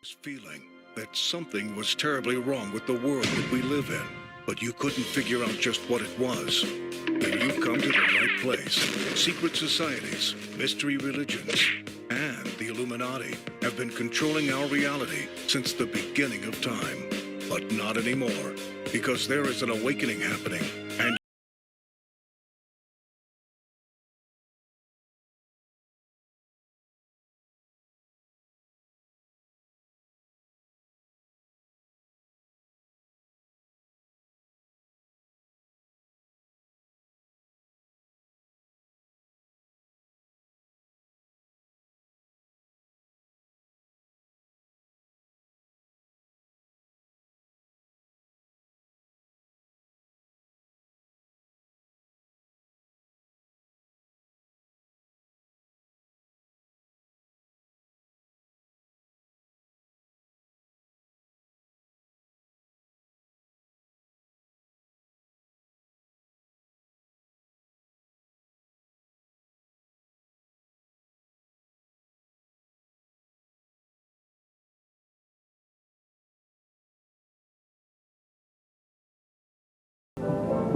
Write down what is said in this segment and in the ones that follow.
Feeling that something was terribly wrong with the world that we live in, but you couldn't figure out just what it was. Then you've come to the right place. Secret societies, mystery religions, and the Illuminati have been controlling our reality since the beginning of time. But not anymore, because there is an awakening happening, and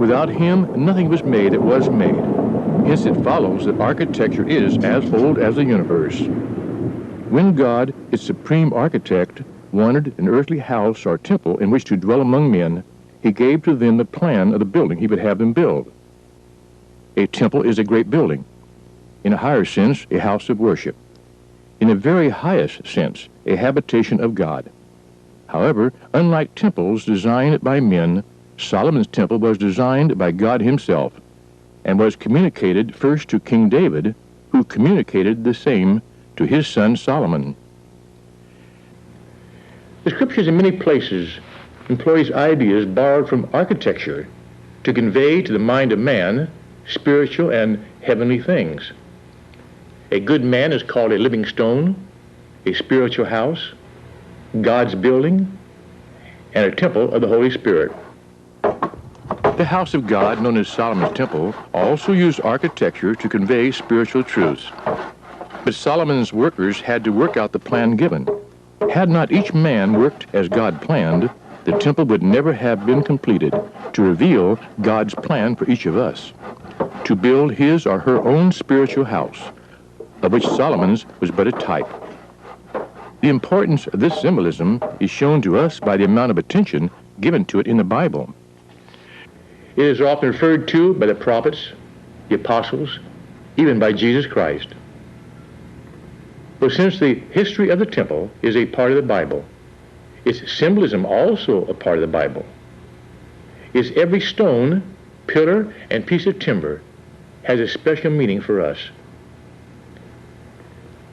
Without him, nothing was made that was made. Hence it follows that architecture is as old as the universe. When God, its supreme architect, wanted an earthly house or temple in which to dwell among men, he gave to them the plan of the building he would have them build. A temple is a great building. In a higher sense, a house of worship. In a very highest sense, a habitation of God. However, unlike temples designed by men, Solomon's temple was designed by God himself and was communicated first to King David, who communicated the same to his son Solomon. The scriptures in many places employs ideas borrowed from architecture to convey to the mind of man spiritual and heavenly things. A good man is called a living stone, a spiritual house, God's building, and a temple of the Holy Spirit. The house of God, known as Solomon's temple, also used architecture to convey spiritual truths. But Solomon's workers had to work out the plan given. Had not each man worked as God planned, the temple would never have been completed to reveal God's plan for each of us, to build his or her own spiritual house, of which Solomon's was but a type. The importance of this symbolism is shown to us by the amount of attention given to it in the Bible. It is often referred to by the prophets, the apostles, even by Jesus Christ. But since the history of the temple is a part of the Bible, its symbolism also a part of the Bible. Its every stone, pillar, and piece of timber has a special meaning for us.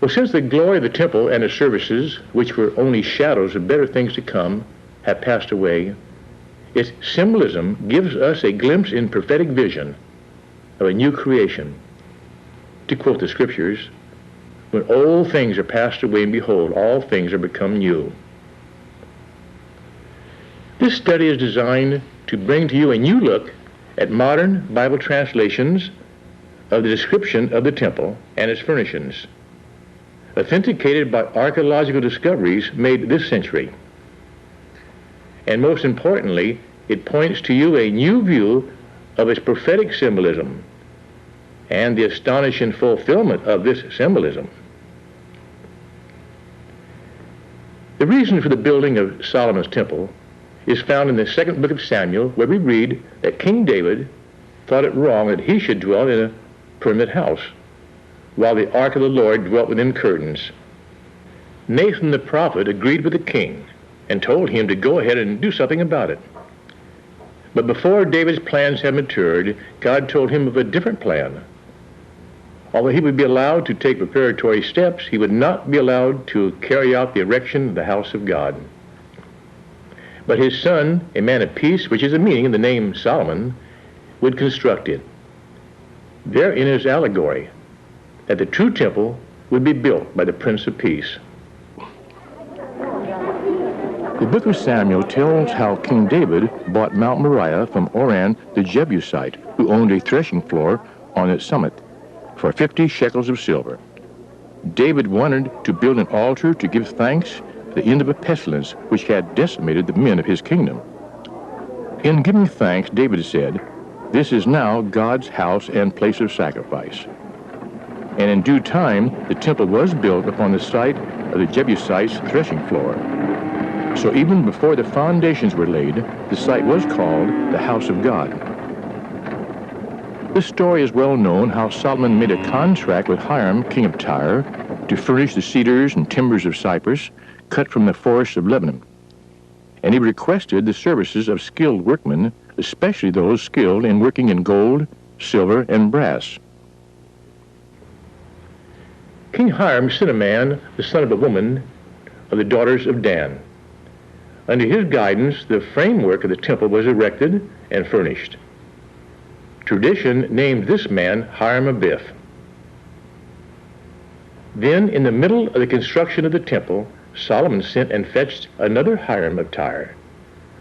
Well, since the glory of the temple and the services, which were only shadows of better things to come, have passed away, its symbolism gives us a glimpse in prophetic vision of a new creation. To quote the scriptures, when old things are passed away, and behold, all things are become new. This study is designed to bring to you a new look at modern Bible translations of the description of the temple and its furnishings, authenticated by archaeological discoveries made this century. And most importantly, it points to you a new view of its prophetic symbolism and the astonishing fulfillment of this symbolism. The reason for the building of Solomon's temple is found in the second book of Samuel, where we read that King David thought it wrong that he should dwell in a permanent house, while the ark of the Lord dwelt within curtains. Nathan the prophet agreed with the king and told him to go ahead and do something about it. But before David's plans had matured, God told him of a different plan. Although he would be allowed to take preparatory steps, he would not be allowed to carry out the erection of the house of God. But his son, a man of peace, which is a meaning in the name Solomon, would construct it. Therein is allegory that the true temple would be built by the Prince of Peace. The book of Samuel tells how King David bought Mount Moriah from Oran the Jebusite, who owned a threshing floor on its summit, for 50 shekels of silver. David wanted to build an altar to give thanks for the end of a pestilence which had decimated the men of his kingdom. In giving thanks, David said, "This is now God's house and place of sacrifice." And in due time, the temple was built upon the site of the Jebusites' threshing floor. So even before the foundations were laid, the site was called the house of God. This story is well known how Solomon made a contract with Hiram, king of Tyre, to furnish the cedars and timbers of Cyprus cut from the forests of Lebanon. And he requested the services of skilled workmen, especially those skilled in working in gold, silver, and brass. King Hiram sent a man, the son of a woman, of the daughters of Dan. Under his guidance, the framework of the temple was erected and furnished. Tradition named this man Hiram Abiff. Then, in the middle of the construction of the temple, Solomon sent and fetched another Hiram of Tyre,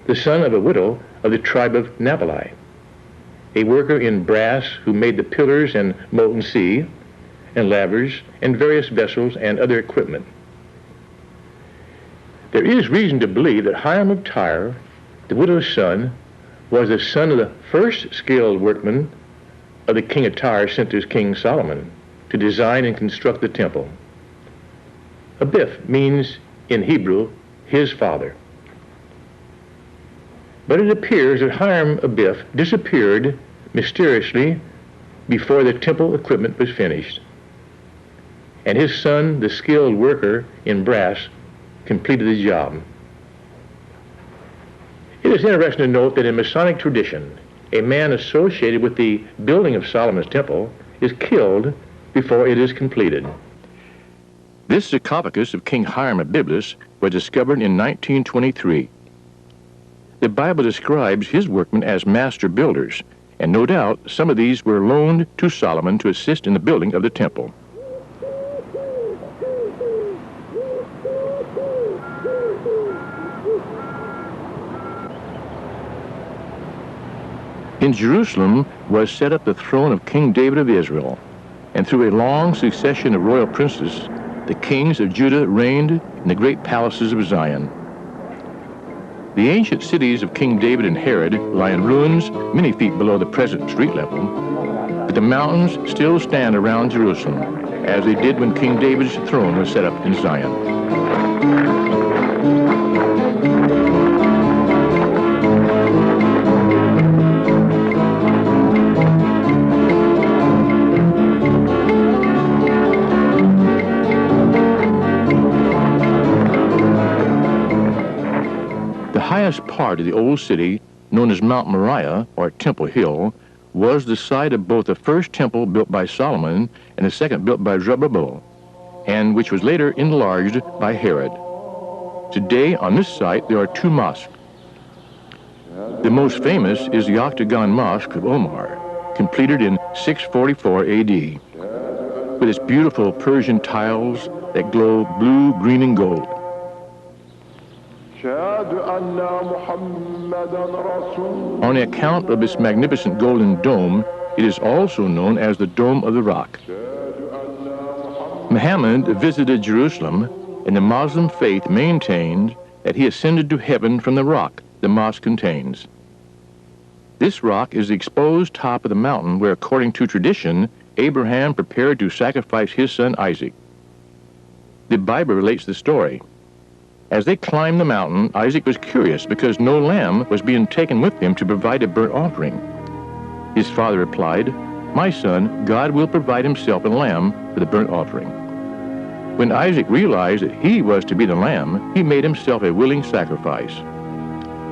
the son of a widow of the tribe of Naphtali, a worker in brass who made the pillars and molten sea, and lavers, and various vessels and other equipment. There is reason to believe that Hiram of Tyre, the widow's son, was the son of the first skilled workman of the king of Tyre sent to King Solomon to design and construct the temple. Abiff means, in Hebrew, his father. But it appears that Hiram Abiff disappeared mysteriously before the temple equipment was finished, and his son, the skilled worker in brass, completed the job. It is interesting to note that in Masonic tradition, a man associated with the building of Solomon's temple is killed before it is completed. This sarcophagus of King Hiram of Byblos was discovered in 1923. The Bible describes his workmen as master builders, and no doubt some of these were loaned to Solomon to assist in the building of the temple. In Jerusalem was set up the throne of King David of Israel, and through a long succession of royal princes, the kings of Judah reigned in the great palaces of Zion. The ancient cities of King David and Herod lie in ruins many feet below the present street level, but the mountains still stand around Jerusalem, as they did when King David's throne was set up in Zion. The highest part of the old city, known as Mount Moriah, or Temple Hill, was the site of both the first temple built by Solomon and the second built by Zerubbabel, and which was later enlarged by Herod. Today, on this site, there are two mosques. The most famous is the Octagon Mosque of Omar, completed in 644 A.D., with its beautiful Persian tiles that glow blue, green, and gold. On account of its magnificent golden dome, it is also known as the Dome of the Rock. Muhammad visited Jerusalem, and the Muslim faith maintained that he ascended to heaven from the rock the mosque contains. This rock is the exposed top of the mountain where, according to tradition, Abraham prepared to sacrifice his son Isaac. The Bible relates the story. As they climbed the mountain, Isaac was curious because no lamb was being taken with him to provide a burnt offering. His father replied, "My son, God will provide himself a lamb for the burnt offering." When Isaac realized that he was to be the lamb, he made himself a willing sacrifice.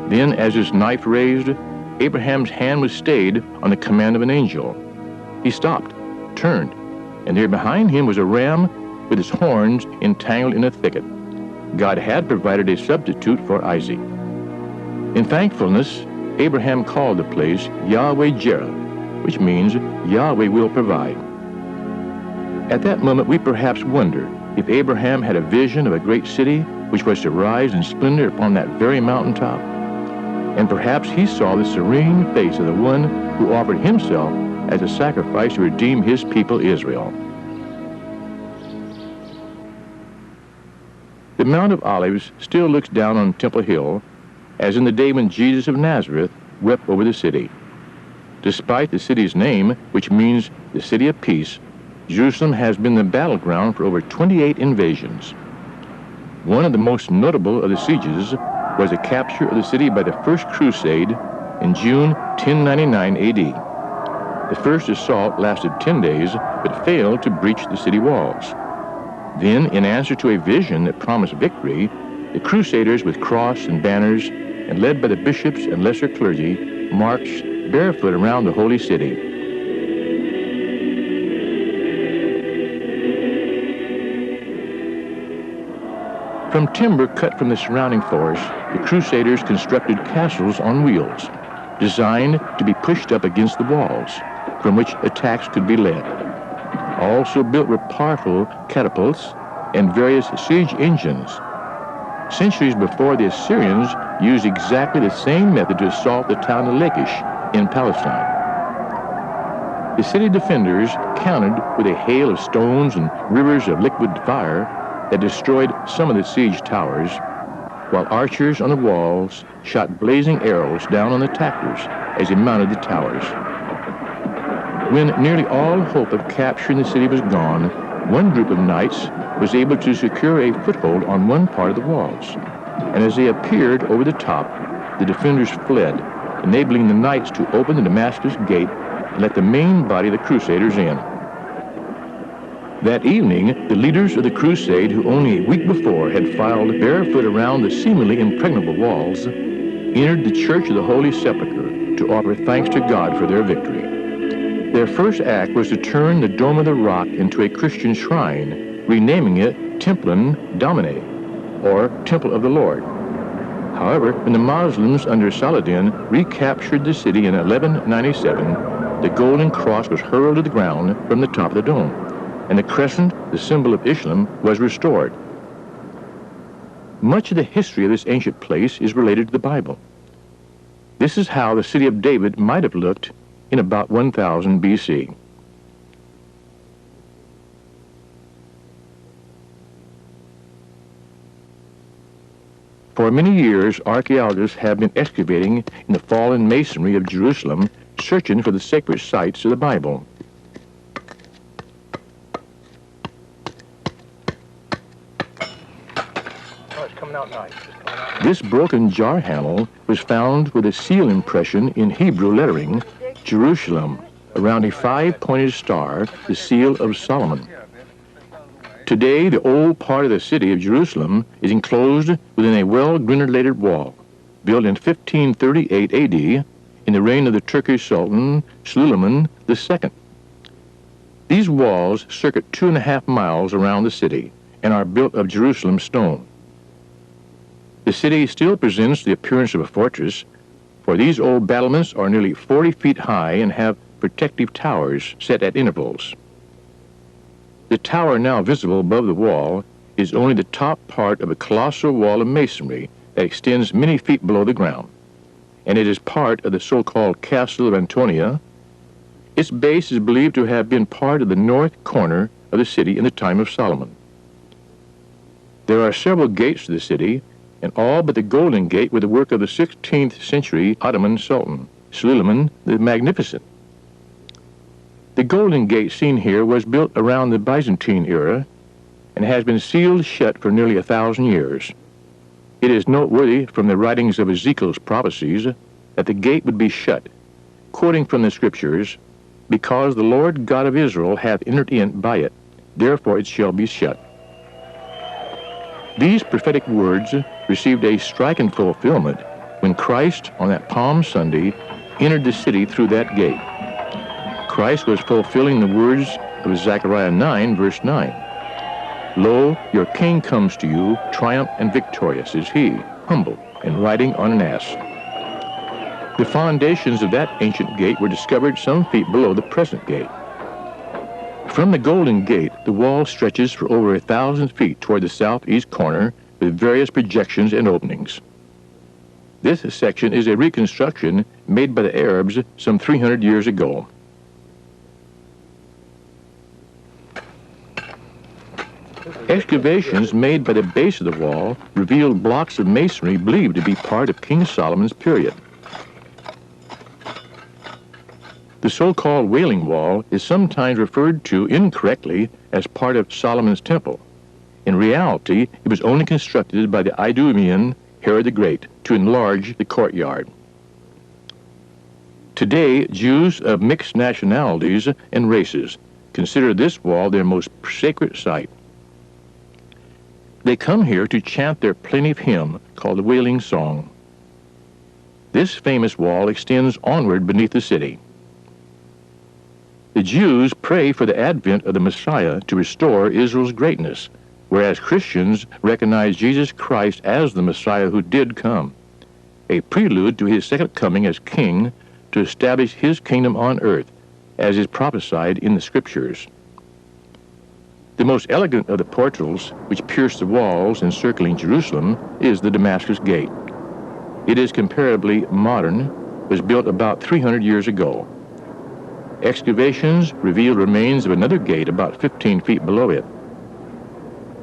Then, as his knife raised, Abraham's hand was stayed on the command of an angel. He stopped, turned, and there behind him was a ram with its horns entangled in a thicket. God had provided a substitute for Isaac. In thankfulness, Abraham called the place Yahweh-Jireh, which means Yahweh will provide. At that moment, we perhaps wonder if Abraham had a vision of a great city which was to rise in splendor upon that very mountaintop. And perhaps he saw the serene face of the one who offered himself as a sacrifice to redeem his people Israel. The The Mount of Olives still looks down on Temple Hill, as in the day when Jesus of Nazareth wept over the city. Despite the city's name, which means the city of peace, Jerusalem has been the battleground for over 28 invasions. One of the most notable of the sieges was the capture of the city by the First Crusade in June 1099 AD. The first assault lasted 10 days, but failed to breach the city walls. Then, in answer to a vision that promised victory, the Crusaders with cross and banners, and led by the bishops and lesser clergy, marched barefoot around the holy city. From timber cut from the surrounding forest, the Crusaders constructed castles on wheels, designed to be pushed up against the walls, from which attacks could be led. Also built were powerful catapults and various siege engines. Centuries before, the Assyrians used exactly the same method to assault the town of Lachish in Palestine. The city defenders countered with a hail of stones and rivers of liquid fire that destroyed some of the siege towers, while archers on the walls shot blazing arrows down on the attackers as they mounted the towers. When nearly all hope of capturing the city was gone, one group of knights was able to secure a foothold on one part of the walls, and as they appeared over the top, the defenders fled, enabling the knights to open the Damascus gate and let the main body of the Crusaders in. That evening, the leaders of the crusade, who only a week before had filed barefoot around the seemingly impregnable walls, entered the Church of the Holy Sepulchre to offer thanks to God for their victory. Their first act was to turn the Dome of the Rock into a Christian shrine, renaming it Templum Domini, or Temple of the Lord. However, when the Muslims under Saladin recaptured the city in 1197, the golden cross was hurled to the ground from the top of the dome, and the crescent, the symbol of Islam, was restored. Much of the history of this ancient place is related to the Bible. This is how the city of David might have looked in about 1000 BC. For many years, archaeologists have been excavating in the fallen masonry of Jerusalem, searching for the sacred sites of the Bible. This broken jar handle was found with a seal impression in Hebrew lettering, Jerusalem, around a 5-pointed star, the seal of Solomon. Today, the old part of the city of Jerusalem is enclosed within a well-grenadilated wall, built in 1538 AD in the reign of the Turkish Sultan Suleiman II. These walls circuit 2.5 miles around the city and are built of Jerusalem stone. The city still presents the appearance of a fortress, for these old battlements are nearly 40 feet high and have protective towers set at intervals. The tower now visible above the wall is only the top part of a colossal wall of masonry that extends many feet below the ground, and it is part of the so-called Castle of Antonia. Its base is believed to have been part of the north corner of the city in the time of Solomon. There are several gates to the city, and all but the Golden Gate were the work of the 16th century Ottoman Sultan, Suleiman the Magnificent. The Golden Gate seen here was built around the Byzantine era and has been sealed shut for nearly 1,000 years. It is noteworthy from the writings of Ezekiel's prophecies that the gate would be shut, quoting from the scriptures, "Because the Lord God of Israel hath entered in by it, therefore it shall be shut." These prophetic words received a striking fulfillment when Christ, on that Palm Sunday, entered the city through that gate. Christ was fulfilling the words of Zechariah 9, verse 9. "Lo, your king comes to you, triumphant and victorious is he, humble, and riding on an ass." The foundations of that ancient gate were discovered some feet below the present gate. From the Golden Gate, the wall stretches for over 1,000 feet toward the southeast corner with various projections and openings. This section is a reconstruction made by the Arabs some 300 years ago. Excavations made by the base of the wall revealed blocks of masonry believed to be part of King Solomon's period. The so-called Wailing Wall is sometimes referred to incorrectly as part of Solomon's temple. In reality, it was only constructed by the Idumean Herod the Great to enlarge the courtyard. Today, Jews of mixed nationalities and races consider this wall their most sacred site. They come here to chant their plaintive hymn called the Wailing Song. This famous wall extends onward beneath the city. The Jews pray for the advent of the Messiah to restore Israel's greatness, whereas Christians recognize Jesus Christ as the Messiah who did come, a prelude to his second coming as king to establish his kingdom on earth, as is prophesied in the Scriptures. The most elegant of the portals which pierce the walls encircling Jerusalem is the Damascus Gate. It is comparably modern, was built about 300 years ago. Excavations reveal remains of another gate about 15 feet below it.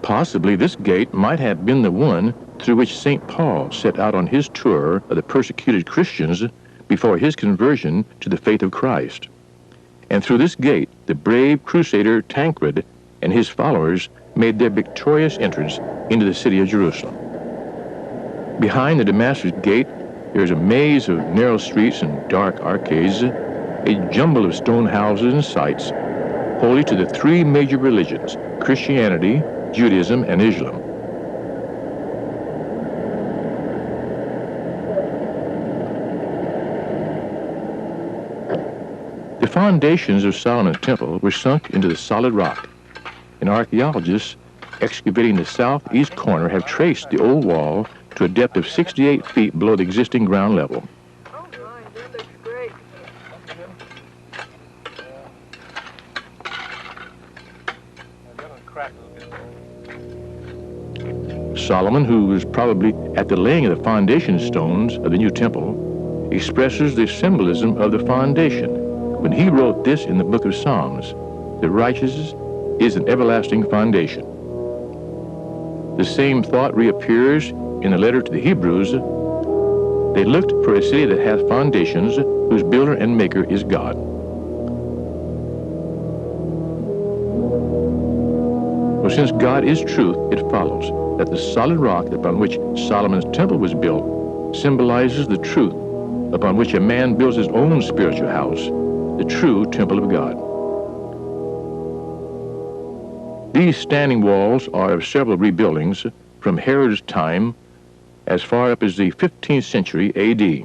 Possibly this gate might have been the one through which St. Paul set out on his tour of the persecuted Christians before his conversion to the faith of Christ. And through this gate, the brave crusader Tancred and his followers made their victorious entrance into the city of Jerusalem. Behind the Damascus Gate, there is a maze of narrow streets and dark arcades, a jumble of stone houses and sites, holy to the three major religions, Christianity, Judaism, and Islam. The foundations of Solomon's temple were sunk into the solid rock, and archaeologists excavating the southeast corner have traced the old wall to a depth of 68 feet below the existing ground level. Oh my, that looks great. Solomon, who was probably at the laying of the foundation stones of the new temple, expresses the symbolism of the foundation when he wrote this in the book of Psalms: "The righteous is an everlasting foundation." The same thought reappears in the letter to the Hebrews. They looked for a city that hath foundations, whose builder and maker is God. Well, since God is truth, it follows that the solid rock upon which Solomon's temple was built symbolizes the truth upon which a man builds his own spiritual house, the true temple of God. These standing walls are of several rebuildings from Herod's time as far up as the 15th century A.D.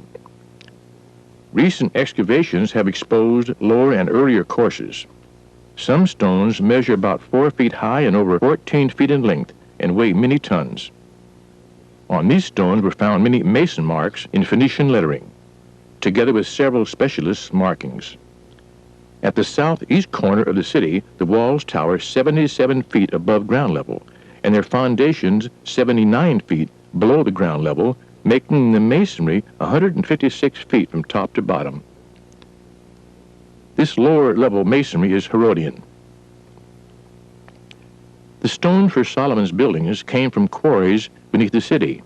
Recent excavations have exposed lower and earlier courses. Some stones measure about 4 feet high and over 14 feet in length and weigh many tons. On these stones were found many mason marks in Phoenician lettering, together with several specialist markings. At the southeast corner of the city, the walls tower 77 feet above ground level, and their foundations 79 feet below the ground level, making the masonry 156 feet from top to bottom. This lower level masonry is Herodian. The stone for Solomon's buildings came from quarries beneath the city.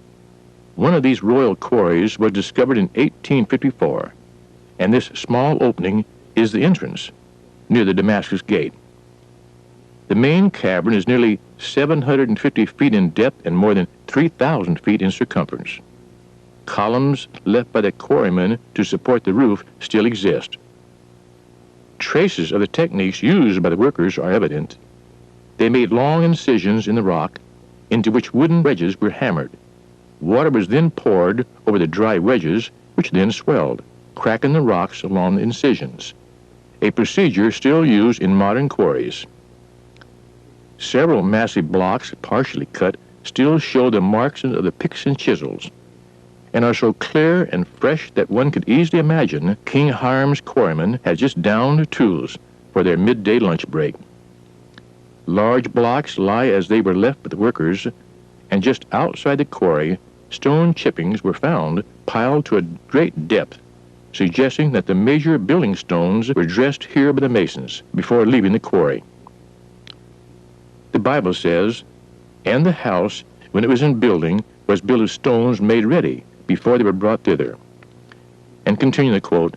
One of these royal quarries was discovered in 1854, and this small opening is the entrance near the Damascus Gate. The main cavern is nearly 750 feet in depth and more than 3,000 feet in circumference. Columns left by the quarrymen to support the roof still exist. Traces of the techniques used by the workers are evident. They made long incisions in the rock into which wooden wedges were hammered. Water was then poured over the dry wedges, which then swelled, cracking the rocks along the incisions, a procedure still used in modern quarries. Several massive blocks, partially cut, still show the marks of the picks and chisels, and are so clear and fresh that one could easily imagine King Hiram's quarrymen had just downed tools for their midday lunch break. Large blocks lie as they were left by the workers, and just outside the quarry, stone chippings were found piled to a great depth, suggesting that the major building stones were dressed here by the masons before leaving the quarry. The Bible says, And the house, when it was in building, was built of stones made ready before they were brought thither. And continue the quote,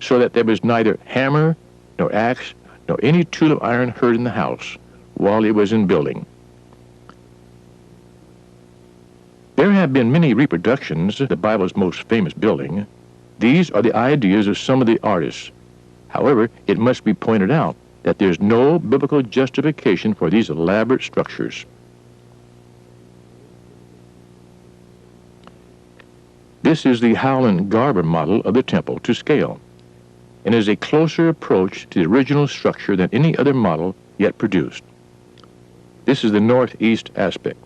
so that there was neither hammer, nor axe, nor any tool of iron heard in the house, while it was in building. There have been many reproductions of the Bible's most famous building. These are the ideas of some of the artists. However, it must be pointed out that there is no biblical justification for these elaborate structures. This is the Howland Garber model of the temple to scale, and is a closer approach to the original structure than any other model yet produced. This is the northeast aspect.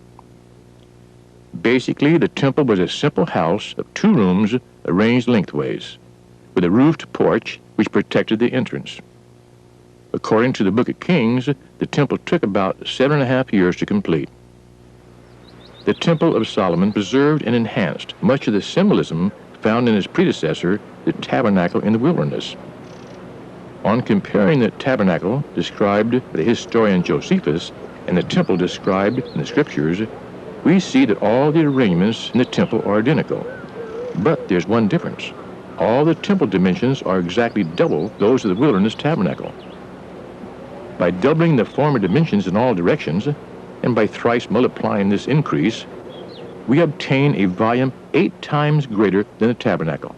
Basically, the temple was a simple house of 2 rooms arranged lengthways, with a roofed porch which protected the entrance. According to the Book of Kings, the temple took about 7.5 years to complete. The Temple of Solomon preserved and enhanced much of the symbolism found in his predecessor, the tabernacle in the wilderness. On comparing the tabernacle described by the historian Josephus and the temple described in the scriptures, we see that all the arrangements in the temple are identical. But there's one difference. All the temple dimensions are exactly double those of the wilderness tabernacle. By doubling the former dimensions in all directions, and by thrice multiplying this increase, we obtain a volume 8 times greater than the tabernacle.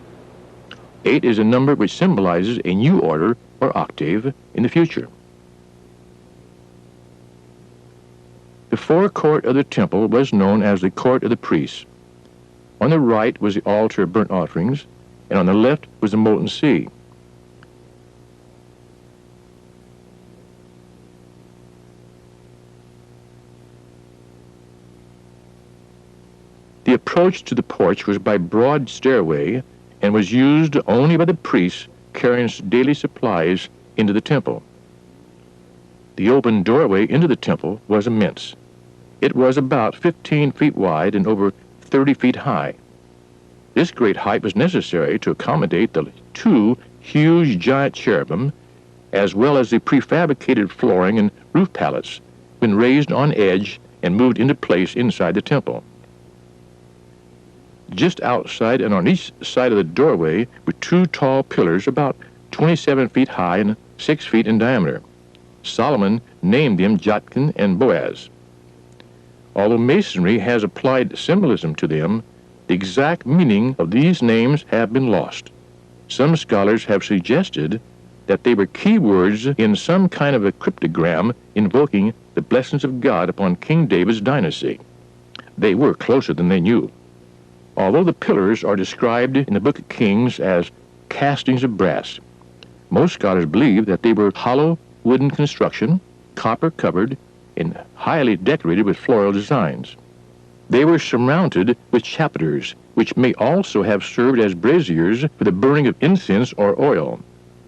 8 is a number which symbolizes a new order or octave in the future. The forecourt of the temple was known as the court of the priests. On the right was the altar of burnt offerings, and on the left was the molten sea. The approach to the porch was by broad stairway and was used only by the priests carrying daily supplies into the temple. The open doorway into the temple was immense. It was about 15 feet wide and over 30 feet high. This great height was necessary to accommodate the 2 huge giant cherubim, as well as the prefabricated flooring and roof pallets, when raised on edge and moved into place inside the temple. Just outside and on each side of the doorway were 2 tall pillars about 27 feet high and 6 feet in diameter. Solomon named them Jotkin and Boaz. Although masonry has applied symbolism to them, the exact meaning of these names have been lost. Some scholars have suggested that they were keywords in some kind of a cryptogram invoking the blessings of God upon King David's dynasty. They were closer than they knew. Although the pillars are described in the Book of Kings as castings of brass, most scholars believe that they were hollow wooden construction, copper-covered, and highly decorated with floral designs. They were surmounted with chapiters, which may also have served as braziers for the burning of incense or oil.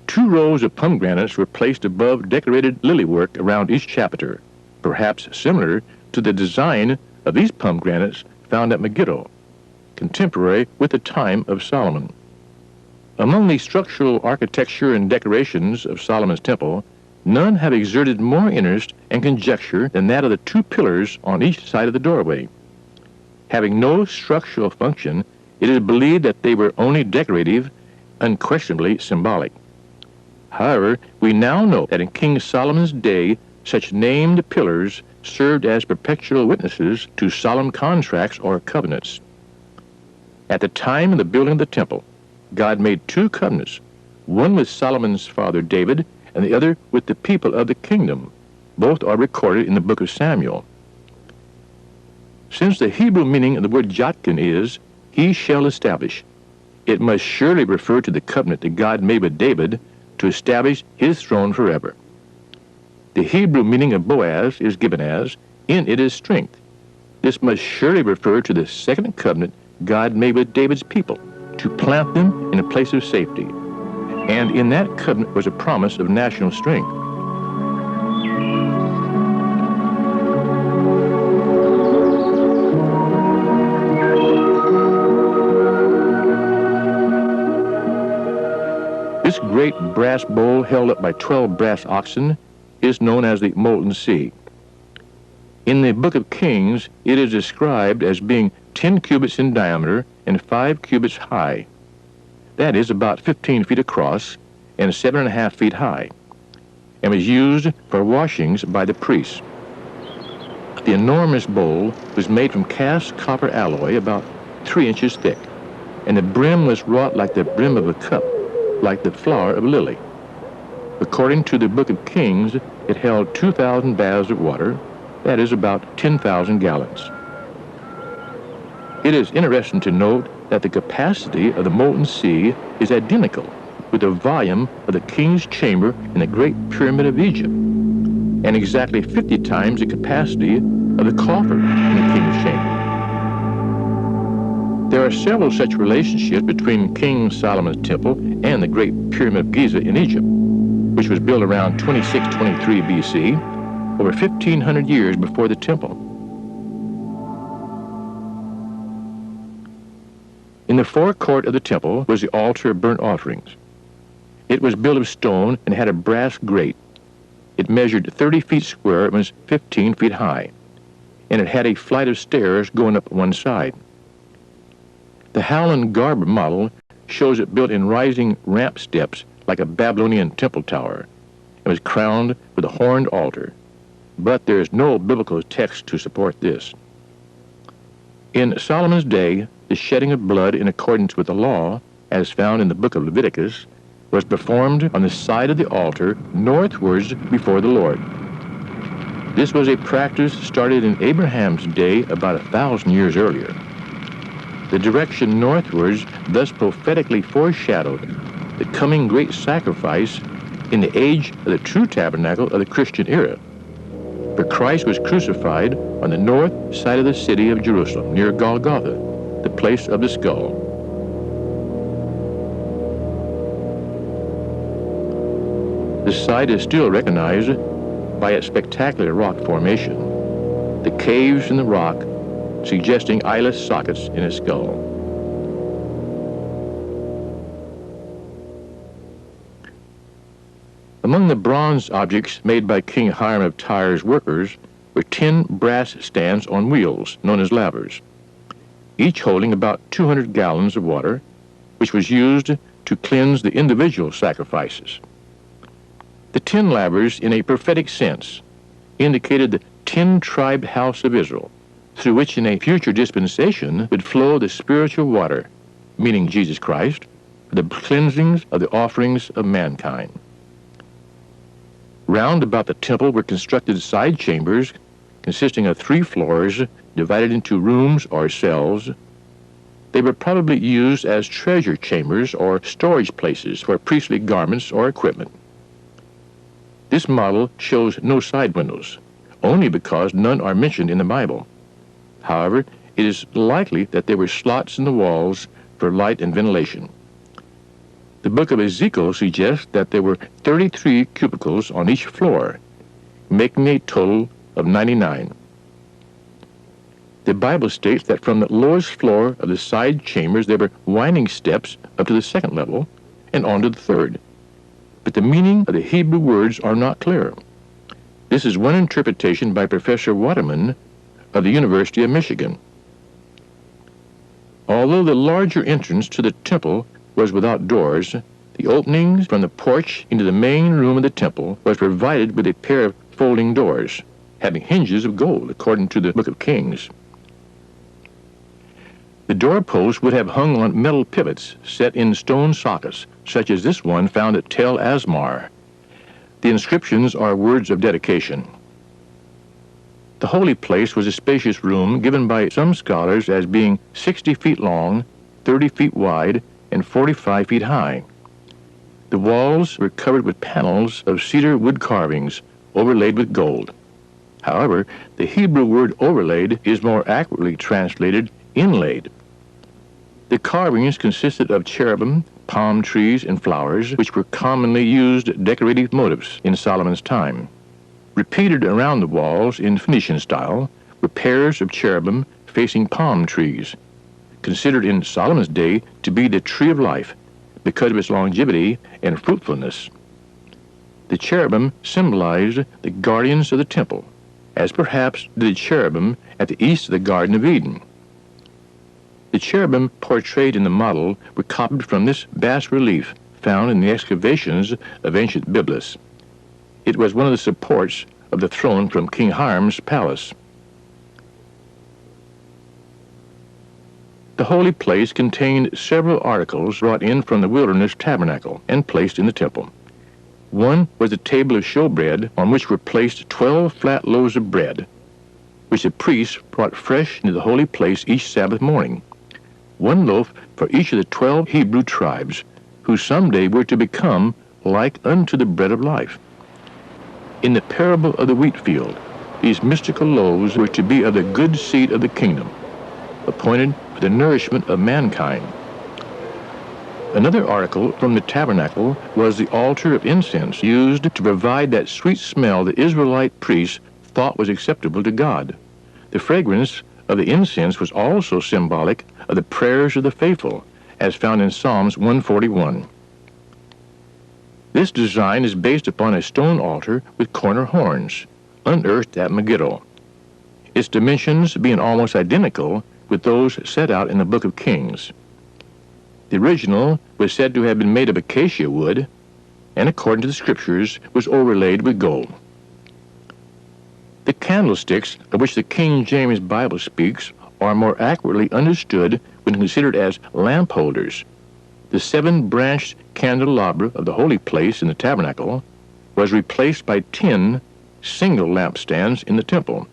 2 rows of pomegranates were placed above decorated lily work around each chapiter, perhaps similar to the design of these pomegranates found at Megiddo, contemporary with the time of Solomon. Among the structural architecture and decorations of Solomon's temple, none have exerted more interest and conjecture than that of the 2 pillars on each side of the doorway. Having no structural function, it is believed that they were only decorative, unquestionably symbolic. However, we now know that in King Solomon's day, such named pillars served as perpetual witnesses to solemn contracts or covenants. At the time of the building of the temple, God made 2 covenants, one with Solomon's father David, and the other with the people of the kingdom. Both are recorded in the book of Samuel. Since the Hebrew meaning of the word Jotkin is, he shall establish, it must surely refer to the covenant that God made with David to establish his throne forever. The Hebrew meaning of Boaz is given as, in it is strength. This must surely refer to the second covenant God made with David's people, to plant them in a place of safety. And in that covenant was a promise of national strength. This great brass bowl held up by 12 brass oxen is known as the molten sea. In the book of Kings, it is described as being 10 cubits in diameter and 5 cubits high. That is about 15 feet across and 7.5 feet high, and was used for washings by the priests. The enormous bowl was made from cast copper alloy about 3 inches thick, and the brim was wrought like the brim of a cup, like the flower of a lily. According to the book of Kings, it held 2,000 baths of water, that is about 10,000 gallons. It is interesting to note that the capacity of the molten sea is identical with the volume of the king's chamber in the Great Pyramid of Egypt, and exactly 50 times the capacity of the coffer in the king's chamber. There are several such relationships between King Solomon's temple and the Great Pyramid of Giza in Egypt, which was built around 2623 BC, over 1,500 years before the temple. In the forecourt of the temple was the altar of burnt offerings. It was built of stone and had a brass grate. It measured 30 feet square and was 15 feet high, and it had a flight of stairs going up one side. The Howland Garber model shows it built in rising ramp steps like a Babylonian temple tower, and was crowned with a horned altar, but there is no biblical text to support this. In Solomon's day, the shedding of blood in accordance with the law, as found in the book of Leviticus, was performed on the side of the altar northwards before the Lord. This was a practice started in Abraham's day about 1,000 years earlier. The direction northwards thus prophetically foreshadowed the coming great sacrifice in the age of the true tabernacle of the Christian era. For Christ was crucified on the north side of the city of Jerusalem, near Golgotha, the place of the skull. The site is still recognized by its spectacular rock formation, the caves in the rock suggesting eyeless sockets in his skull. Among the bronze objects made by King Hiram of Tyre's workers were 10 brass stands on wheels, known as lavers, each holding about 200 gallons of water, which was used to cleanse the individual sacrifices. The 10 lavers, in a prophetic sense, indicated the 10-tribed house of Israel, through which in a future dispensation would flow the spiritual water, meaning Jesus Christ, for the cleansings of the offerings of mankind. Round about the temple were constructed side chambers consisting of 3 floors divided into rooms or cells. They were probably used as treasure chambers or storage places for priestly garments or equipment. This model shows no side windows, only because none are mentioned in the Bible. However, it is likely that there were slots in the walls for light and ventilation. The book of Ezekiel suggests that there were 33 cubicles on each floor, making a total of 99. The Bible states that from the lowest floor of the side chambers there were winding steps up to the 2nd level and on to the 3rd. But the meaning of the Hebrew words are not clear. This is one interpretation by Professor Waterman of the University of Michigan. Although the larger entrance to the temple was without doors, the openings from the porch into the main room of the temple was provided with a pair of folding doors, having hinges of gold, according to the book of Kings. The doorposts would have hung on metal pivots set in stone sockets, such as this one found at Tel Asmar. The inscriptions are words of dedication. The holy place was a spacious room given by some scholars as being 60 feet long, 30 feet wide, and 45 feet high. The walls were covered with panels of cedar wood carvings overlaid with gold. However, the Hebrew word overlaid is more accurately translated inlaid. The carvings consisted of cherubim, palm trees, and flowers, which were commonly used decorative motifs in Solomon's time. Repeated around the walls in Phoenician style were pairs of cherubim facing palm trees, considered in Solomon's day to be the tree of life because of its longevity and fruitfulness. The cherubim symbolized the guardians of the temple, as perhaps did the cherubim at the east of the Garden of Eden. The cherubim portrayed in the model were copied from this bas-relief found in the excavations of ancient Byblos. It was one of the supports of the throne from King Hiram's palace. The holy place contained several articles brought in from the wilderness tabernacle and placed in the temple. One was the table of showbread, on which were placed 12 flat loaves of bread, which the priests brought fresh into the holy place each Sabbath morning. One loaf for each of the 12 Hebrew tribes, who someday were to become like unto the bread of life. In the parable of the wheat field, these mystical loaves were to be of the good seed of the kingdom, appointed for the nourishment of mankind. Another article from the tabernacle was the altar of incense, used to provide that sweet smell the Israelite priests thought was acceptable to God. The fragrance of the incense was also symbolic of the prayers of the faithful, as found in Psalms 141. This design is based upon a stone altar with corner horns, unearthed at Megiddo, its dimensions being almost identical with those set out in the Book of Kings. The original was said to have been made of acacia wood, and according to the scriptures was overlaid with gold. The candlesticks of which the King James Bible speaks are more accurately understood when considered as lamp holders. The 7-branched candelabra of the holy place in the tabernacle was replaced by 10 single lampstands in the temple,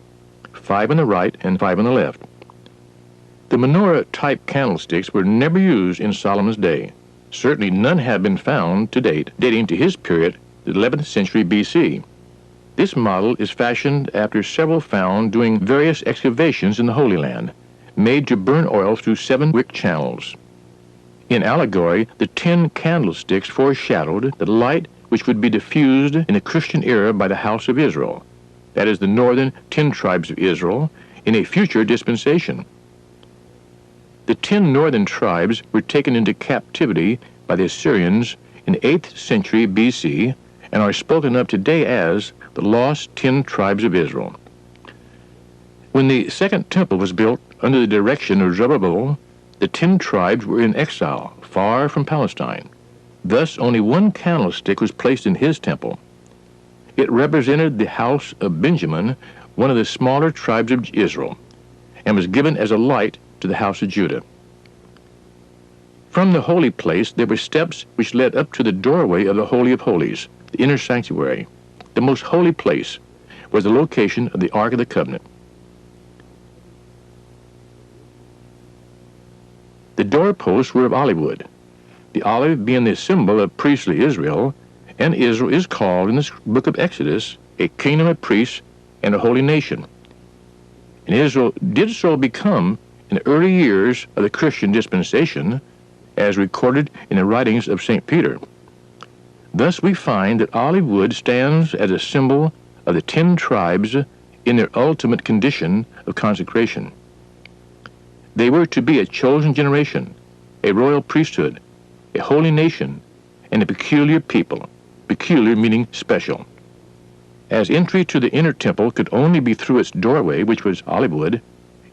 5 on the right and 5 on the left. The menorah-type candlesticks were never used in Solomon's day. Certainly none have been found to date, dating to his period, the 11th century BC. This model is fashioned after several found doing various excavations in the Holy Land, made to burn oil through 7 wick channels. In allegory, the 10 candlesticks foreshadowed the light which would be diffused in the Christian era by the house of Israel, that is, the northern 10 tribes of Israel, in a future dispensation. The 10 northern tribes were taken into captivity by the Assyrians in the 8th century BC and are spoken of today as the lost 10 tribes of Israel. When the second temple was built under the direction of Zerubbabel, the 10 tribes were in exile, far from Palestine. Thus only one candlestick was placed in his temple. It represented the house of Benjamin, one of the smaller tribes of Israel, and was given as a light to the house of Judah. From the holy place there were steps which led up to the doorway of the Holy of Holies, the inner sanctuary. The most holy place was the location of the Ark of the Covenant. The doorposts were of olive wood, the olive being the symbol of priestly Israel, and Israel is called in the book of Exodus a kingdom of priests and a holy nation. And Israel did so become in the early years of the Christian dispensation, as recorded in the writings of St. Peter. Thus we find that olive wood stands as a symbol of the 10 tribes in their ultimate condition of consecration. They were to be a chosen generation, a royal priesthood, a holy nation, and a peculiar people, peculiar meaning special. As entry to the inner temple could only be through its doorway, which was olive wood,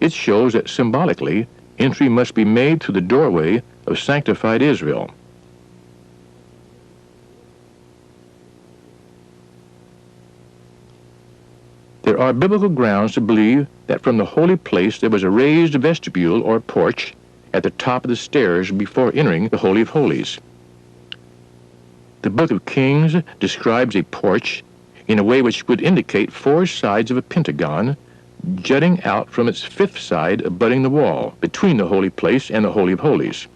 it shows that symbolically entry must be made through the doorway of sanctified Israel. There are biblical grounds to believe that from the holy place there was a raised vestibule or porch at the top of the stairs before entering the Holy of Holies. The Book of Kings describes a porch in a way which would indicate 4 sides of a pentagon jutting out from its 5th side abutting the wall between the holy place and the Holy of Holies.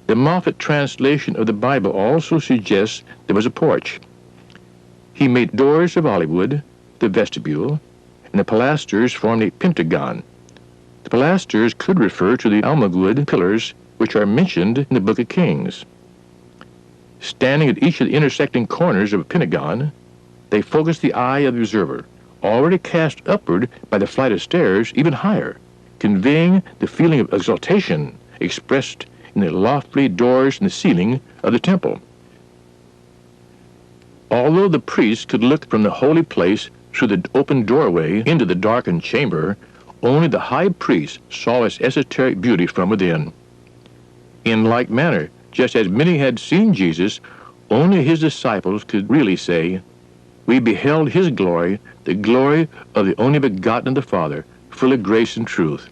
The Moffat translation of the Bible also suggests there was a porch. He made doors of olive wood, the vestibule, and the pilasters formed a pentagon. The pilasters could refer to the almug pillars which are mentioned in the Book of Kings. Standing at each of the intersecting corners of a pentagon, they focus the eye of the observer, already cast upward by the flight of stairs even higher, conveying the feeling of exaltation expressed in the lofty doors in the ceiling of the temple. Although the priests could look from the holy place through the open doorway into the darkened chamber, only the high priest saw its esoteric beauty from within. In like manner, just as many had seen Jesus, only his disciples could really say, "We beheld his glory, the glory of the only begotten of the Father, full of grace and truth."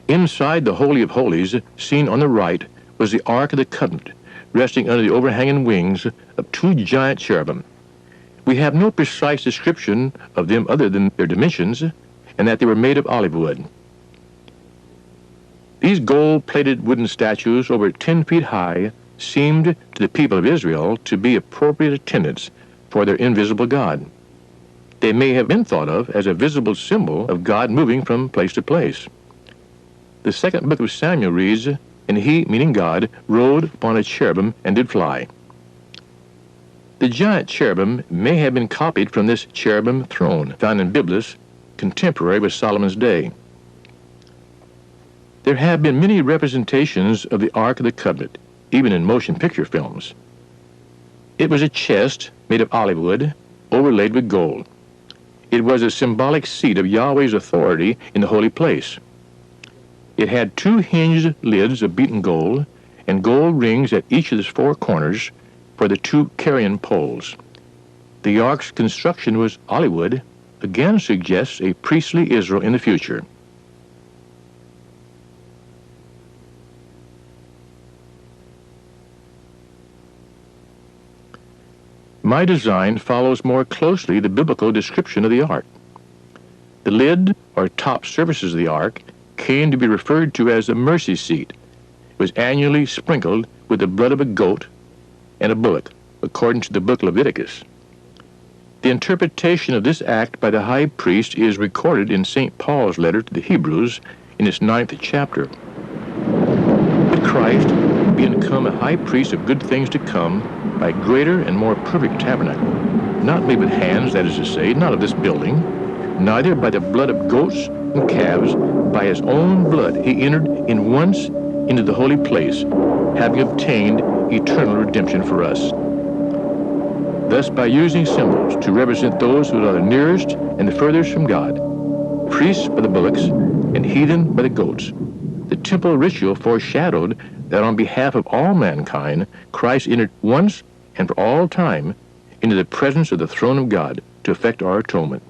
Inside the Holy of Holies, seen on the right, was the Ark of the Covenant, resting under the overhanging wings of two giant cherubim. We have no precise description of them other than their dimensions, and that they were made of olive wood. These gold-plated wooden statues, over 10 feet high, seemed to the people of Israel to be appropriate attendants for their invisible God. They may have been thought of as a visible symbol of God moving from place to place. The second book of Samuel reads, "And he," meaning God, "rode upon a cherubim and did fly." The giant cherubim may have been copied from this cherubim throne found in Byblos, contemporary with Solomon's day. There have been many representations of the Ark of the Covenant, even in motion picture films. It was a chest made of olive wood, overlaid with gold. It was a symbolic seat of Yahweh's authority in the holy place. It had two hinged lids of beaten gold and gold rings at each of its four corners for the two carrion poles. The ark's construction was olive wood, again suggests a priestly Israel in the future. My design follows more closely the biblical description of the ark. The lid, or top surfaces of the ark, came to be referred to as the mercy seat. It was annually sprinkled with the blood of a goat and a bullock, according to the book of Leviticus. The interpretation of this act by the high priest is recorded in St. Paul's letter to the Hebrews in its 9th chapter. But Christ, being become a high priest of good things to come, by a greater and more perfect tabernacle, not made with hands, that is to say, not of this building, neither by the blood of goats and calves, by his own blood he entered in once into the holy place, having obtained eternal redemption for us. Thus, by using symbols to represent those who are the nearest and the furthest from God, priests by the bullocks and heathen by the goats, the temple ritual foreshadowed that on behalf of all mankind, Christ entered once and for all time into the presence of the throne of God to effect our atonement.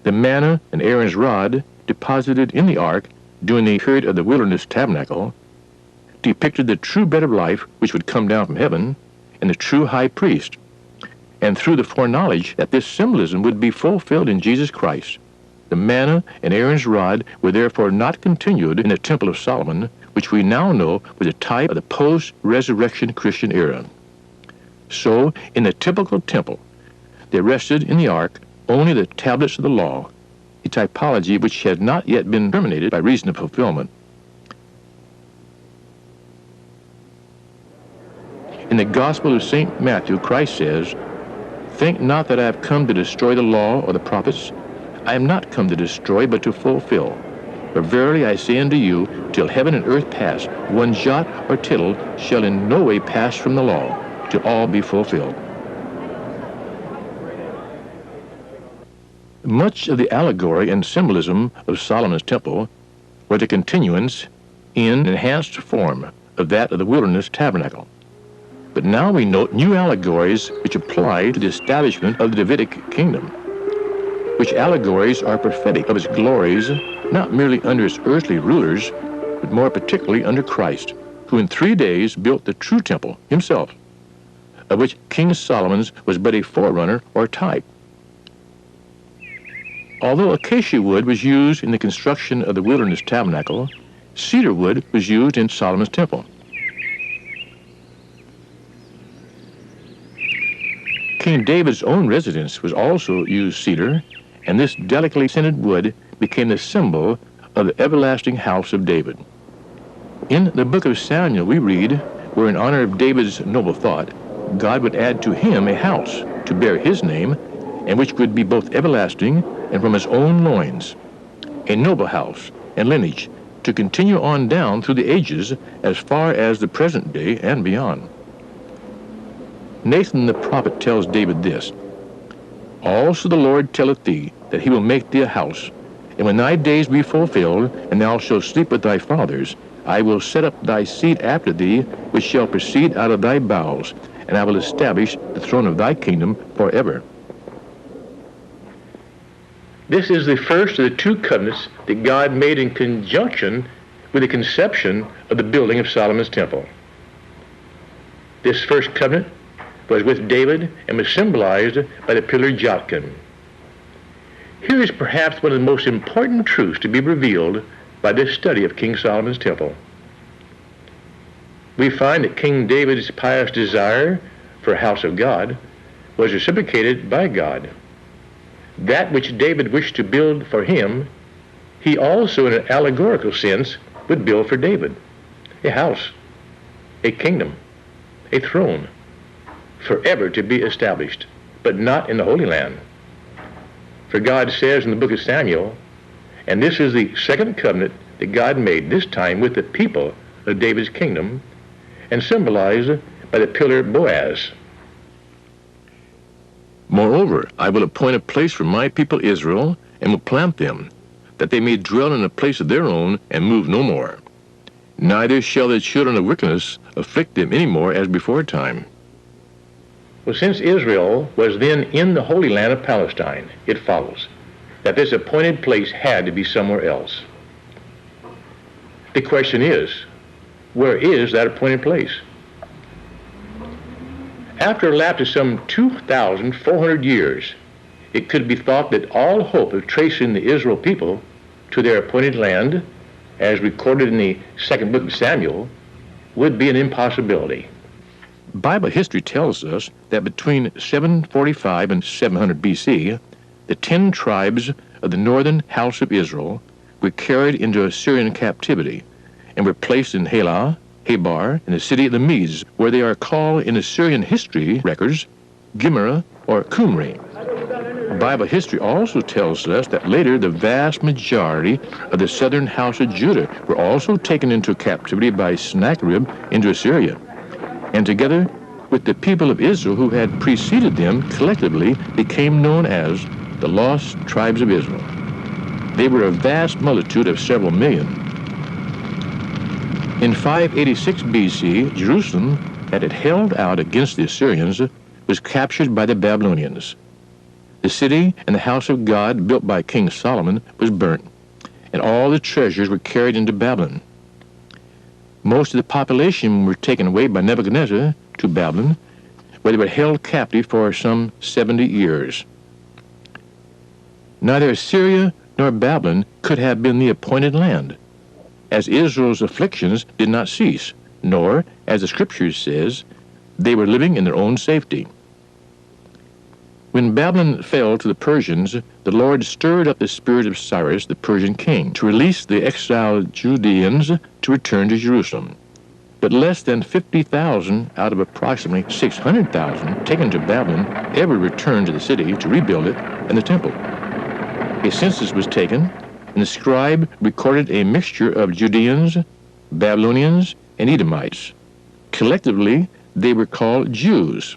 The manna and Aaron's rod deposited in the ark during the period of the wilderness tabernacle depicted the true bread of life which would come down from heaven and the true high priest. And through the foreknowledge that this symbolism would be fulfilled in Jesus Christ, the manna and Aaron's rod were therefore not continued in the Temple of Solomon, which we now know was a type of the post-resurrection Christian era. So, in the typical temple, there rested in the ark only the tablets of the law, a typology which has not yet been terminated by reason of fulfillment. In the Gospel of St. Matthew, Christ says, "Think not that I have come to destroy the law or the prophets. I am not come to destroy, but to fulfill. For verily I say unto you, till heaven and earth pass, one jot or tittle shall in no way pass from the law, till all be fulfilled." Much of the allegory and symbolism of Solomon's temple were the continuance in enhanced form of that of the wilderness tabernacle. But now we note new allegories which apply to the establishment of the Davidic kingdom, which allegories are prophetic of its glories, not merely under its earthly rulers, but more particularly under Christ, who in 3 days built the true temple himself, of which King Solomon's was but a forerunner or type. Although acacia wood was used in the construction of the wilderness tabernacle, cedar wood was used in Solomon's temple. King David's own residence was also used cedar, and this delicately scented wood became the symbol of the everlasting house of David. In the book of Samuel we read, where in honor of David's noble thought, God would add to him a house to bear his name, and which would be both everlasting and from his own loins, a noble house and lineage to continue on down through the ages as far as the present day and beyond. Nathan the prophet tells David this, Also the Lord telleth thee that he will make thee a house, and when thy days be fulfilled, and thou shalt sleep with thy fathers, I will set up thy seed after thee, which shall proceed out of thy bowels, and I will establish the throne of thy kingdom forever. This is the first of the two covenants that God made in conjunction with the conception of the building of Solomon's temple. This first covenant was with David and was symbolized by the pillar Jotkin. Here is perhaps one of the most important truths to be revealed by this study of King Solomon's temple. We find that King David's pious desire for a house of God was reciprocated by God. That which David wished to build for him, he also in an allegorical sense would build for David. A house, a kingdom, a throne, forever to be established, but not in the Holy Land. For God says in the book of Samuel, and this is the second covenant that God made, this time with the people of David's kingdom, and symbolized by the pillar Boaz. Moreover, I will appoint a place for my people Israel, and will plant them, that they may dwell in a place of their own, and move no more. Neither shall the children of wickedness afflict them any more as before time. Well, since Israel was then in the Holy Land of Palestine, it follows that this appointed place had to be somewhere else. The question is, where is that appointed place? After a lapse of some 2,400 years, it could be thought that all hope of tracing the Israel people to their appointed land, as recorded in the second book of Samuel, would be an impossibility. Bible history tells us that between 745 and 700 BC, the 10 tribes of the northern house of Israel were carried into Assyrian captivity and were placed in Halah, Habar, and the city of the Medes, where they are called in Assyrian history records Gimera or Qumri. Bible history also tells us that later the vast majority of the southern house of Judah were also taken into captivity by Sennacherib into Assyria, and together with the people of Israel who had preceded them collectively became known as the lost tribes of Israel. They were a vast multitude of several million. In 586 BC, Jerusalem, that had held out against the Assyrians, was captured by the Babylonians. The city and the house of God built by King Solomon was burnt, and all the treasures were carried into Babylon. Most of the population were taken away by Nebuchadnezzar to Babylon, where they were held captive for some 70 years. Neither Assyria nor Babylon could have been the appointed land, as Israel's afflictions did not cease, nor, as the Scripture says, they were living in their own safety. When Babylon fell to the Persians, the Lord stirred up the spirit of Cyrus, the Persian king, to release the exiled Judeans to return to Jerusalem. But less than 50,000 out of approximately 600,000 taken to Babylon ever returned to the city to rebuild it and the temple. A census was taken, and the scribe recorded a mixture of Judeans, Babylonians, and Edomites. Collectively, they were called Jews,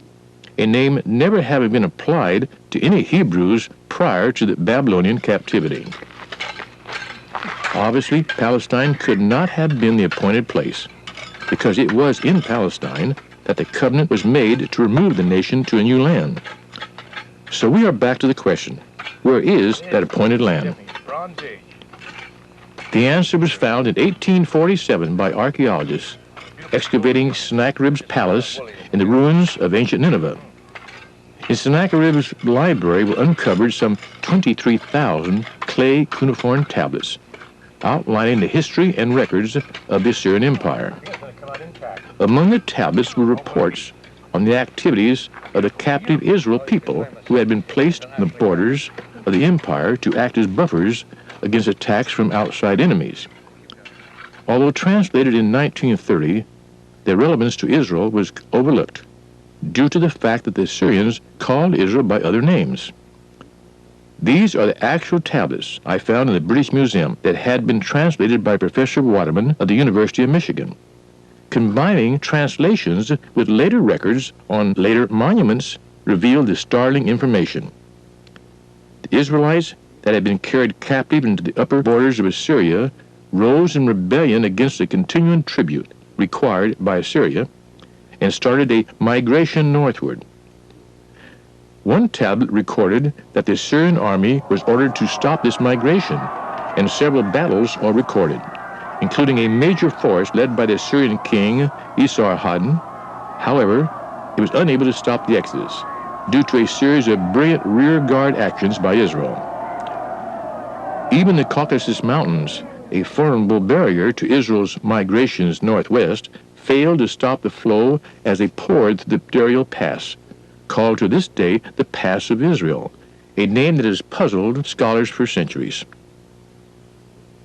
a name never having been applied to any Hebrews prior to the Babylonian captivity. Obviously, Palestine could not have been the appointed place, because it was in Palestine that the covenant was made to remove the nation to a new land. So we are back to the question, where is that appointed land? The answer was found in 1847 by archaeologists excavating Sennacherib's palace in the ruins of ancient Nineveh. In Sennacherib's library were uncovered some 23,000 clay cuneiform tablets outlining the history and records of the Assyrian Empire. Among the tablets were reports on the activities of the captive Israel people who had been placed on the borders of the empire to act as buffers against attacks from outside enemies. Although translated in 1930, their relevance to Israel was overlooked due to the fact that the Assyrians called Israel by other names. These are the actual tablets I found in the British Museum that had been translated by Professor Waterman of the University of Michigan. combining translations with later records on later monuments revealed the startling information. The Israelites that had been carried captive into the upper borders of Assyria rose in rebellion against the continuing tribute required by Assyria and started a migration northward. One tablet recorded that the Assyrian army was ordered to stop this migration, and several battles are recorded, including a major force led by the Assyrian king Esarhaddon. However, it was unable to stop the exodus due to a series of brilliant rear-guard actions by Israel. Even the Caucasus Mountains, a formidable barrier to Israel's migrations northwest, failed to stop the flow as they poured through the Dariel Pass, called to this day the Pass of Israel, a name that has puzzled scholars for centuries.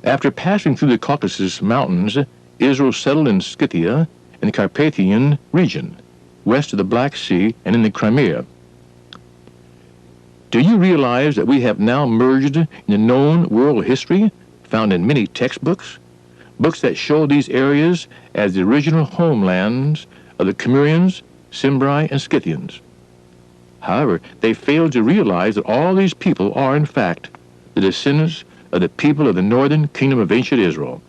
After passing through the Caucasus Mountains, Israel settled in Scythia and the Carpathian region, west of the Black Sea and in the Crimea. Do you realize that we have now merged in the known world history found in many textbooks, books that show these areas as the original homelands of the Cimmerians, Cimbri, and Scythians? However, they failed to realize that all these people are, in fact, the descendants of the people of the northern kingdom of ancient Israel.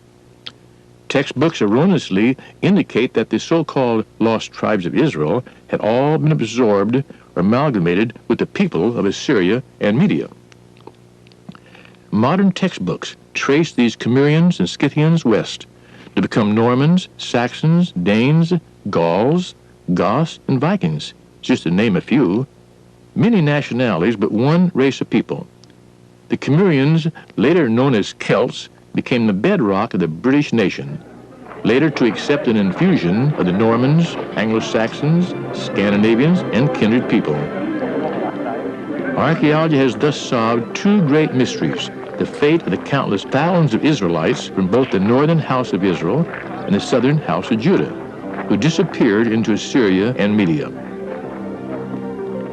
Textbooks erroneously indicate that the so-called lost tribes of Israel had all been absorbed or amalgamated with the people of Assyria and Media. Modern textbooks trace these Cimmerians and Scythians west to become Normans, Saxons, Danes, Gauls, Goths, and Vikings, just to name a few. Many nationalities, but one race of people. The Cimmerians, later known as Celts, became the bedrock of the British nation, later to accept an infusion of the Normans, Anglo-Saxons, Scandinavians, and kindred people. Archaeology has thus solved two great mysteries: the fate of the countless thousands of Israelites from both the northern house of Israel and the southern house of Judah, who disappeared into Assyria and Media.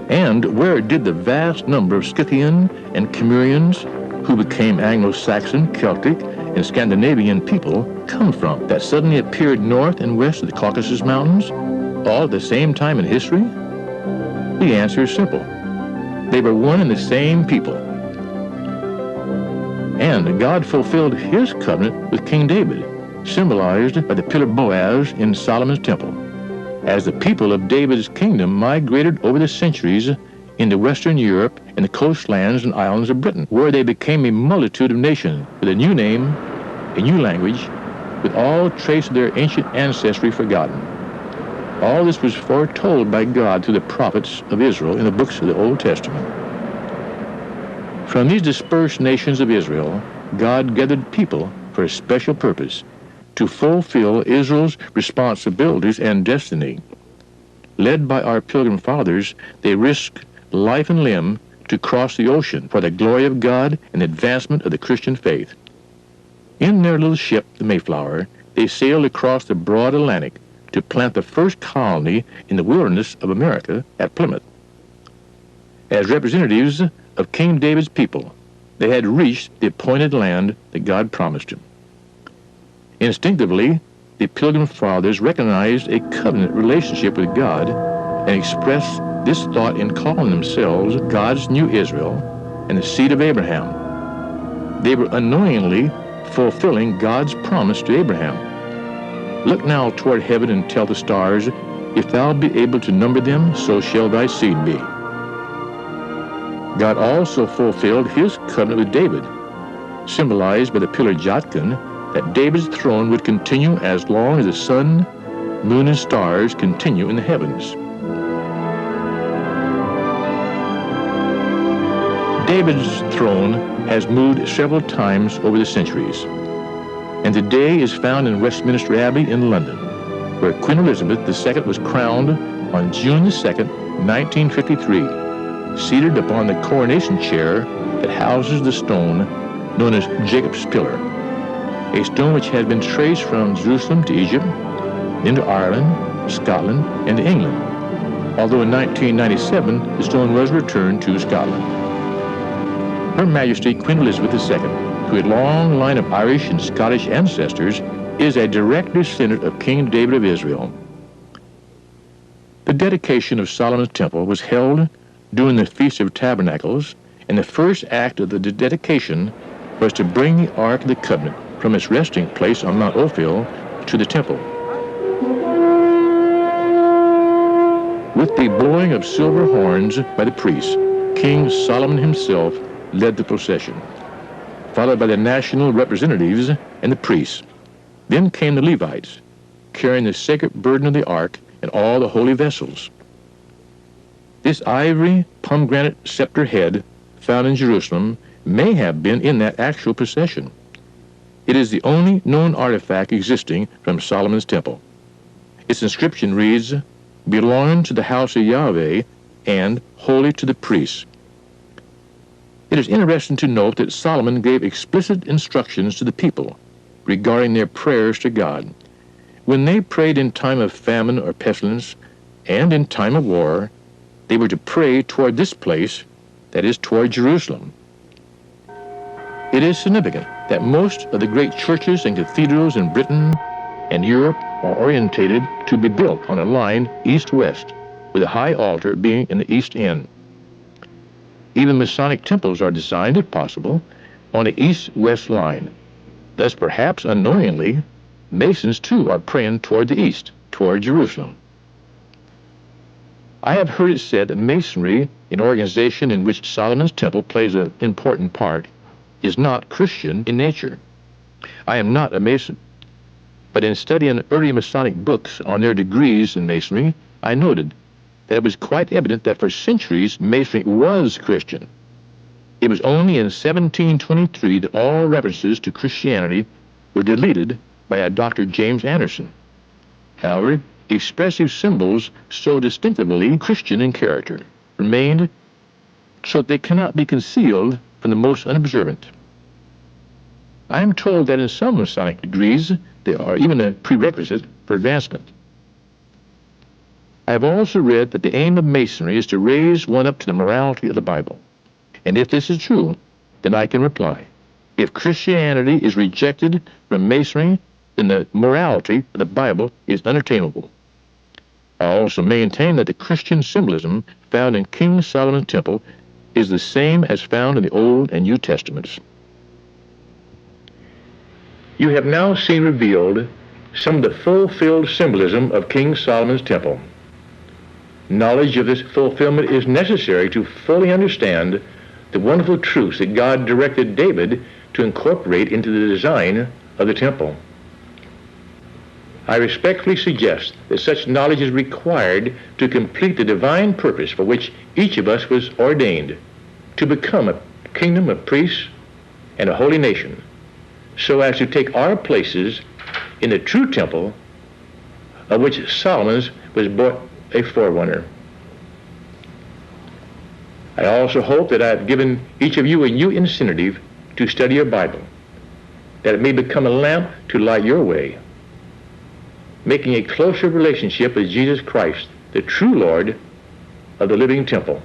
And where did the vast number of Scythian and Cimmerians, who became Anglo-Saxon, Celtic, and Scandinavian people, come from that suddenly appeared north and west of the Caucasus Mountains, all at the same time in history? The answer is simple. They were one and the same people. And God fulfilled his covenant with King David, symbolized by the pillar Boaz in Solomon's temple, as the people of David's kingdom migrated over the centuries into Western Europe and the coastlands and islands of Britain, where they became a multitude of nations with a new name, a new language, with all trace of their ancient ancestry forgotten. All this was foretold by God through the prophets of Israel in the books of the Old Testament. From these dispersed nations of Israel, God gathered people for a special purpose, to fulfill Israel's responsibilities and destiny. Led by our pilgrim fathers, they risked life and limb to cross the ocean for the glory of God and advancement of the Christian faith. In their little ship, the Mayflower, they sailed across the broad Atlantic to plant the first colony in the wilderness of America at Plymouth. As representatives of King David's people, they had reached the appointed land that God promised him. Instinctively, the Pilgrim Fathers recognized a covenant relationship with God and expressed this thought in calling themselves God's new Israel and the seed of Abraham. They were unknowingly fulfilling God's promise to Abraham. Look now toward heaven and tell the stars, if thou be able to number them, so shall thy seed be. God also fulfilled his covenant with David, symbolized by the pillar Jotkin, that David's throne would continue as long as the sun, moon, and stars continue in the heavens. David's throne has moved several times over the centuries, and today is found in Westminster Abbey in London, where Queen Elizabeth II was crowned on June 2nd, 1953, seated upon the coronation chair that houses the stone known as Jacob's Pillar, a stone which has been traced from Jerusalem to Egypt, into Ireland, Scotland, and to England, although in 1997 the stone was returned to Scotland. Her Majesty Queen Elizabeth II, who had a long line of Irish and Scottish ancestors, is a direct descendant of King David of Israel. The dedication of Solomon's temple was held during the Feast of Tabernacles, and the first act of the dedication was to bring the Ark of the Covenant from its resting place on Mount Ophel to the temple. With the blowing of silver horns by the priests, King Solomon himself led the procession, followed by the national representatives and the priests. Then came the Levites, carrying the sacred burden of the ark and all the holy vessels. This ivory pomegranate scepter head found in Jerusalem may have been in that actual procession. It is the only known artifact existing from Solomon's temple. Its inscription reads, "Belonging to the house of Yahweh and holy to the priests." It is interesting to note that Solomon gave explicit instructions to the people regarding their prayers to God. When they prayed in time of famine or pestilence and in time of war, they were to pray toward this place, that is, toward Jerusalem. It is significant that most of the great churches and cathedrals in Britain and Europe are orientated to be built on a line east-west, with a high altar being in the east end. Even Masonic temples are designed, if possible, on the east-west line. Thus, perhaps unknowingly, Masons too are praying toward the east, toward Jerusalem. I have heard it said that Masonry, an organization in which Solomon's temple plays an important part, is not Christian in nature. I am not a Mason, but in studying early Masonic books on their degrees in Masonry, I noted that it was quite evident that for centuries Masonry was Christian. It was only in 1723 that all references to Christianity were deleted by a Dr. James Anderson. However, expressive symbols so distinctively Christian in character remained so that they cannot be concealed from the most unobservant. I am told that in some Masonic degrees they are even a prerequisite for advancement. I have also read that the aim of Masonry is to raise one up to the morality of the Bible. And if this is true, then I can reply, if Christianity is rejected from Masonry, then the morality of the Bible is unattainable. I also maintain that the Christian symbolism found in King Solomon's temple is the same as found in the Old and New Testaments. You have now seen revealed some of the fulfilled symbolism of King Solomon's temple. Knowledge of this fulfillment is necessary to fully understand the wonderful truths that God directed David to incorporate into the design of the temple. I respectfully suggest that such knowledge is required to complete the divine purpose for which each of us was ordained, to become a kingdom of priests and a holy nation, so as to take our places in the true temple of which Solomon's was but a forerunner. I also hope that I have given each of you a new incentive to study your Bible, that it may become a lamp to light your way, making a closer relationship with Jesus Christ, the true Lord of the living temple.